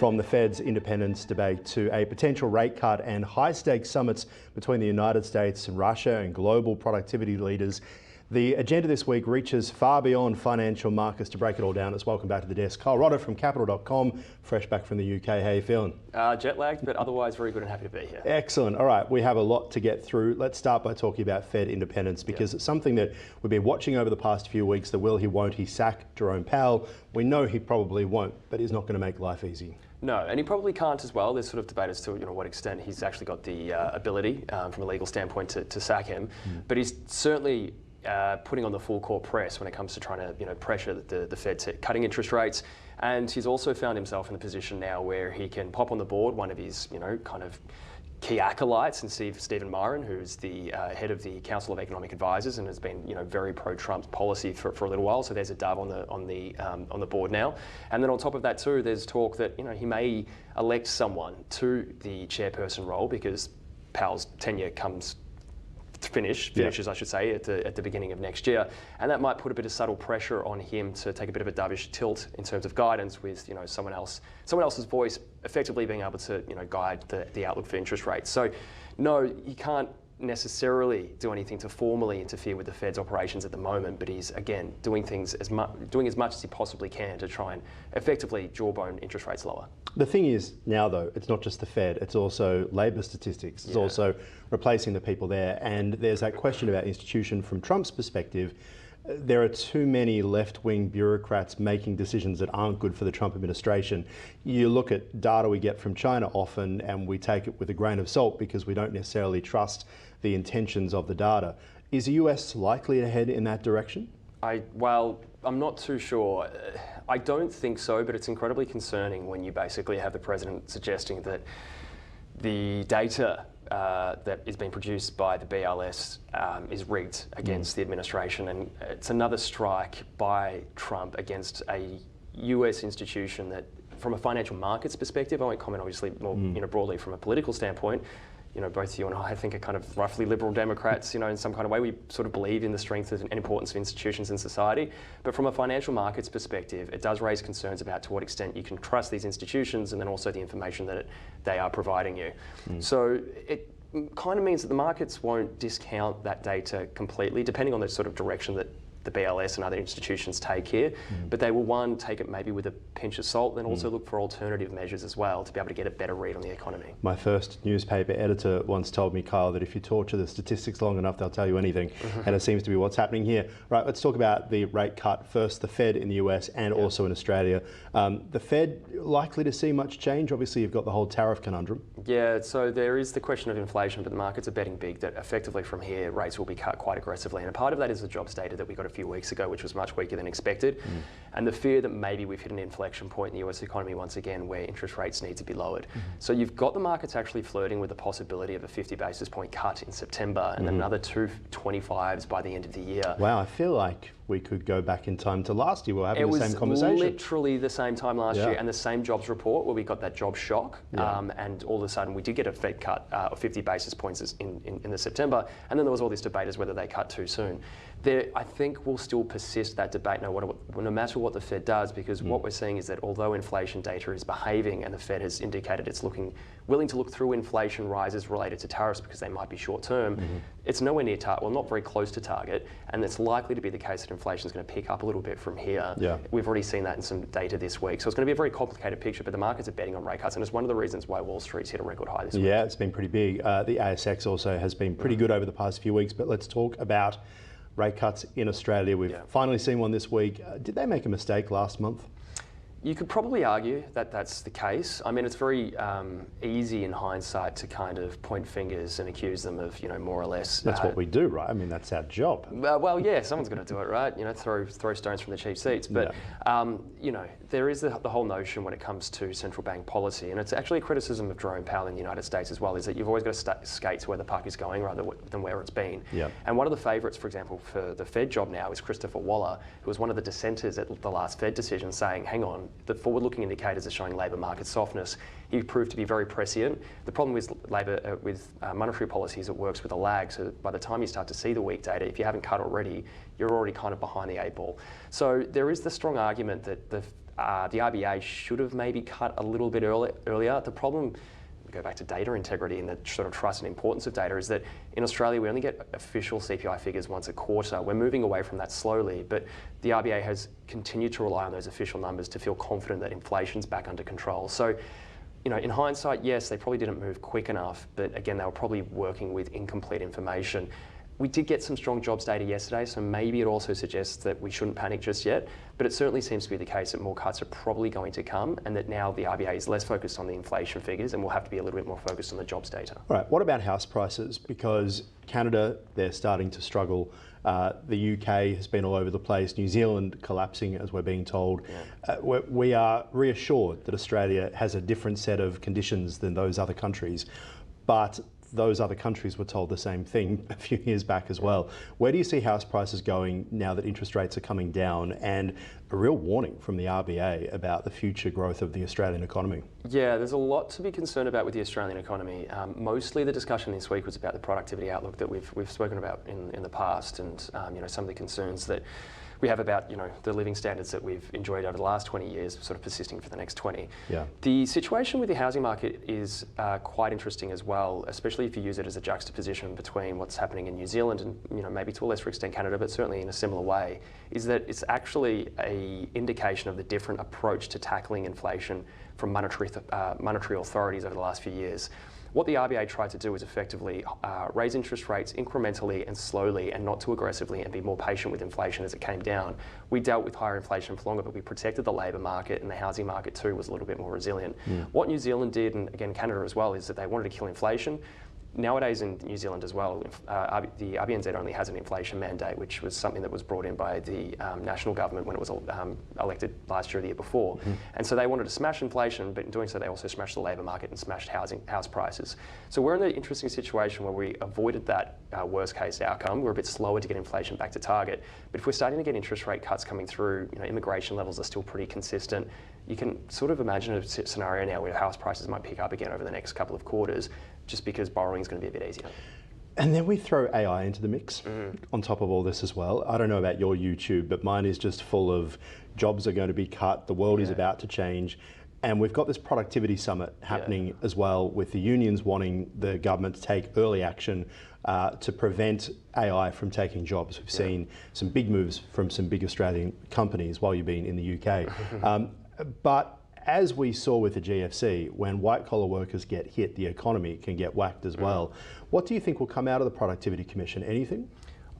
From the Fed's independence debate to a potential rate cut and high-stakes summits between the United States and Russia and global productivity leaders, the agenda this week reaches far beyond financial markets. To break it all down, let's welcome back to the desk Kyle Rodder from Capital.com, fresh back from the UK. How are you feeling? Jet lagged, but otherwise very good and happy to be here. Excellent. All right, we have a lot to get through. Let's start by talking about Fed independence, because it's something that we've been watching over the past few weeks. The will he, won't he sack Jerome Powell? We know he probably won't, but he's not going to make life easy. No, and he probably can't as well. There's sort of debate as to what extent he's actually got the ability from a legal standpoint to sack him, but he's certainly putting on the full court press when it comes to trying to pressure the Fed to cutting interest rates. And he's also found himself in the position now where he can pop on the board one of his kind of key acolytes, and Stephen Myron, who's the head of the Council of Economic Advisors and has been very pro-Trump policy for a little while. So there's a dove on the board now. And then on top of that too, there's talk that he may elect someone to the chairperson role, because Powell's tenure finishes, I should say, at the beginning of next year, and that might put a bit of subtle pressure on him to take a bit of a dovish tilt in terms of guidance, with someone else's voice effectively being able to guide the outlook for interest rates. So, no, he can't necessarily do anything to formally interfere with the Fed's operations at the moment, but he's again doing as much as he possibly can to try and effectively jawbone interest rates lower. The thing is now, though, it's not just the Fed, it's also labour statistics. It's also replacing the people there, and there's that question about institution from Trump's perspective. There are too many left-wing bureaucrats making decisions that aren't good for the Trump administration. You look at data we get from China often, and we take it with a grain of salt because we don't necessarily trust the intentions of the data. Is the US likely to head in that direction? Well, I'm not too sure. I don't think so, but it's incredibly concerning when you basically have the president suggesting that the data that is being produced by the BLS is rigged against the administration, and it's another strike by Trump against a US institution that, from a financial markets perspective, I won't comment obviously more broadly from a political standpoint. Both you and I think are kind of roughly liberal Democrats, in some kind of way. We sort of believe in the strength and importance of institutions in society. But from a financial markets perspective, it does raise concerns about to what extent you can trust these institutions, and then also the information that they are providing you. So it kind of means that the markets won't discount that data completely, depending on the sort of direction that the BLS and other institutions take here, but they will, one, take it maybe with a pinch of salt, then also look for alternative measures as well to be able to get a better read on the economy. My first newspaper editor once told me, Kyle, that if you torture the statistics long enough, they'll tell you anything, and it seems to be what's happening here. Right, let's talk about the rate cut. First, the Fed in the US and also in Australia. The Fed likely to see much change? Obviously, you've got the whole tariff conundrum. Yeah, so there is the question of inflation, but the markets are betting big that effectively from here, rates will be cut quite aggressively, and a part of that is the jobs data that we got a few weeks ago, which was much weaker than expected, and the fear that maybe we've hit an inflection point in the US economy once again where interest rates need to be lowered. So you've got the markets actually flirting with the possibility of a 50 basis point cut in September, and then another 225s by the end of the year. Wow, I feel like we could go back in time to last year. We're having the same conversation. It was literally the same time last year, and the same jobs report where we got that job shock, and all of a sudden we did get a Fed cut of 50 basis points in the September, and then there was all this debate as whether they cut too soon. I think we'll still persist that debate no matter what the Fed does, because what we're seeing is that although inflation data is behaving, and the Fed has indicated it's willing to look through inflation rises related to tariffs because they might be short term, it's nowhere near target, well, not very close to target, and it's likely to be the case that inflation is going to pick up a little bit from here. We've already seen that in some data this week, so it's going to be a very complicated picture, but the markets are betting on rate cuts, and it's one of the reasons why Wall Street's hit a record high this week. Yeah, it's been pretty big. The ASX also has been pretty good over the past few weeks, but let's talk about rate cuts in Australia. We've finally seen one this week. Did they make a mistake last month? You could probably argue that that's the case. I mean, it's very easy in hindsight to kind of point fingers and accuse them of, more or less. That's what we do, right? I mean, that's our job. Well, yeah, someone's going to do it, right? Throw stones from the cheap seats. But, there is the whole notion when it comes to central bank policy, and it's actually a criticism of Jerome Powell in the United States as well, is that you've always got to skate to where the puck is going rather than where it's been. And one of the favourites, for example, for the Fed job now is Christopher Waller, who was one of the dissenters at the last Fed decision, saying, hang on, The forward-looking indicators are showing labour market softness. He proved to be very prescient. The problem with monetary policy is it works with a lag. So by the time you start to see the weak data, if you haven't cut already, you're already kind of behind the eight ball. So there is the strong argument that the RBA should have maybe cut a little bit earlier. The problem, we go back to data integrity and the sort of trust and importance of data, is that in Australia we only get official CPI figures once a quarter. We're moving away from that slowly, but the RBA has continued to rely on those official numbers to feel confident that inflation's back under control. So, in hindsight, yes, they probably didn't move quick enough, but again, they were probably working with incomplete information. We did get some strong jobs data yesterday, so maybe it also suggests that we shouldn't panic just yet, but it certainly seems to be the case that more cuts are probably going to come, and that now the RBA is less focused on the inflation figures and will have to be a little bit more focused on the jobs data. All right, what about house prices? Because Canada, they're starting to struggle. The UK has been all over the place. New Zealand collapsing, as we're being told. Yeah. We are reassured that Australia has a different set of conditions than those other countries, but those other countries were told the same thing a few years back as well. Where do you see house prices going now that interest rates are coming down, and a real warning from the RBA about the future growth of the Australian economy? Yeah, there's a lot to be concerned about with the Australian economy. Mostly the discussion this week was about the productivity outlook that we've spoken about in the past, and some of the concerns that we have about the living standards that we've enjoyed over the last 20 years sort of persisting for the next 20. Yeah. The situation with the housing market is quite interesting as well, especially if you use it as a juxtaposition between what's happening in New Zealand and maybe to a lesser extent Canada, but certainly in a similar way, is that it's actually an indication of the different approach to tackling inflation from monetary authorities over the last few years. What the RBA tried to do was effectively raise interest rates incrementally and slowly, and not too aggressively, and be more patient with inflation as it came down. We dealt with higher inflation for longer, but we protected the labour market, and the housing market too was a little bit more resilient. Mm. What New Zealand did, and again Canada as well, is that they wanted to kill inflation. Nowadays in New Zealand as well, the RBNZ only has an inflation mandate, which was something that was brought in by the national government when it was elected last year or the year before. Mm-hmm. And so they wanted to smash inflation, but in doing so they also smashed the labour market and smashed house prices. So we're in an interesting situation where we avoided that worst case outcome. We're a bit slower to get inflation back to target. But if we're starting to get interest rate cuts coming through, immigration levels are still pretty consistent. You can sort of imagine a scenario now where house prices might pick up again over the next couple of quarters, just because borrowing is going to be a bit easier. And then we throw AI into the mix on top of all this as well. I don't know about your YouTube, but mine is just full of jobs are going to be cut, the world is about to change. And we've got this productivity summit happening as well, with the unions wanting the government to take early action to prevent AI from taking jobs. We've seen some big moves from some big Australian companies while you've been in the UK. But as we saw with the GFC, when white-collar workers get hit, the economy can get whacked as well. What do you think will come out of the Productivity Commission? Anything?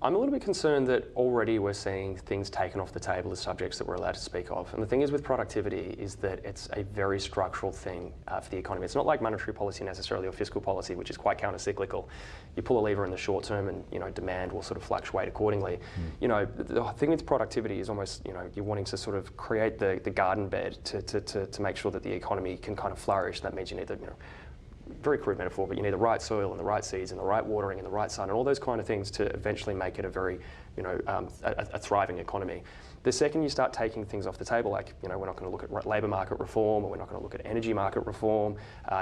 I'm a little bit concerned that already we're seeing things taken off the table as subjects that we're allowed to speak of. And the thing is with productivity is that it's a very structural thing for the economy. It's not like monetary policy necessarily, or fiscal policy, which is quite counter-cyclical. You pull a lever in the short term and demand will sort of fluctuate accordingly. The thing with productivity is almost you're wanting to sort of create the garden bed to make sure that the economy can kind of flourish. That means you need the very crude metaphor, but you need the right soil and the right seeds and the right watering and the right sun and all those kind of things to eventually make it a very, a thriving economy. The second you start taking things off the table, like, we're not going to look at labour market reform, or we're not going to look at energy market reform,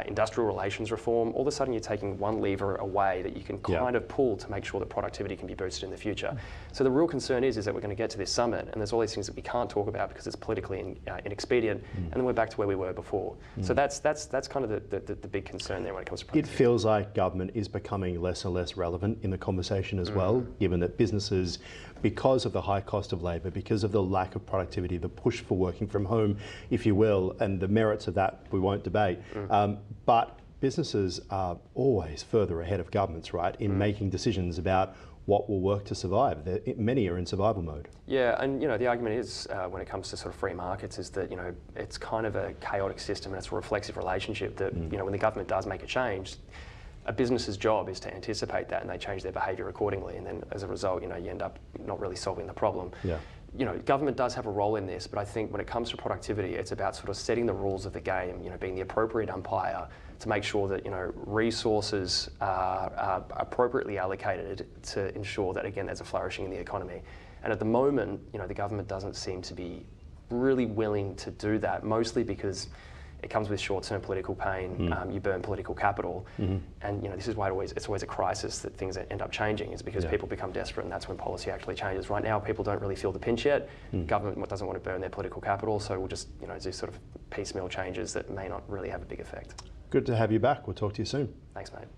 industrial relations reform, all of a sudden you're taking one lever away that you can kind of pull to make sure that productivity can be boosted in the future. So the real concern is that we're going to get to this summit and there's all these things that we can't talk about because it's politically inexpedient, and then we're back to where we were before. So that's kind of the big concern there when it comes to productivity. It feels like government is becoming less and less relevant in the conversation as well, given that businesses, because of the high cost of labour, because of the lack of productivity, the push for working from home, if you will, and the merits of that we won't debate. But businesses are always further ahead of governments, right, in making decisions about what will work to survive. Many are in survival mode. Yeah, and the argument is, when it comes to sort of free markets, is that it's kind of a chaotic system and it's a reflexive relationship that when the government does make a change, a business's job is to anticipate that and they change their behaviour accordingly, and then as a result, you end up not really solving the problem. Government does have a role in this, but I think when it comes to productivity, it's about sort of setting the rules of the game, being the appropriate umpire to make sure that resources are appropriately allocated to ensure that, again, there's a flourishing in the economy. And at the moment, the government doesn't seem to be really willing to do that, mostly because it comes with short-term political pain. You burn political capital, and this is why it's always a crisis that things end up changing. Is because people become desperate, and that's when policy actually changes. Right now, people don't really feel the pinch yet. Government doesn't want to burn their political capital, so we'll just do sort of piecemeal changes that may not really have a big effect. Good to have you back. We'll talk to you soon. Thanks, mate.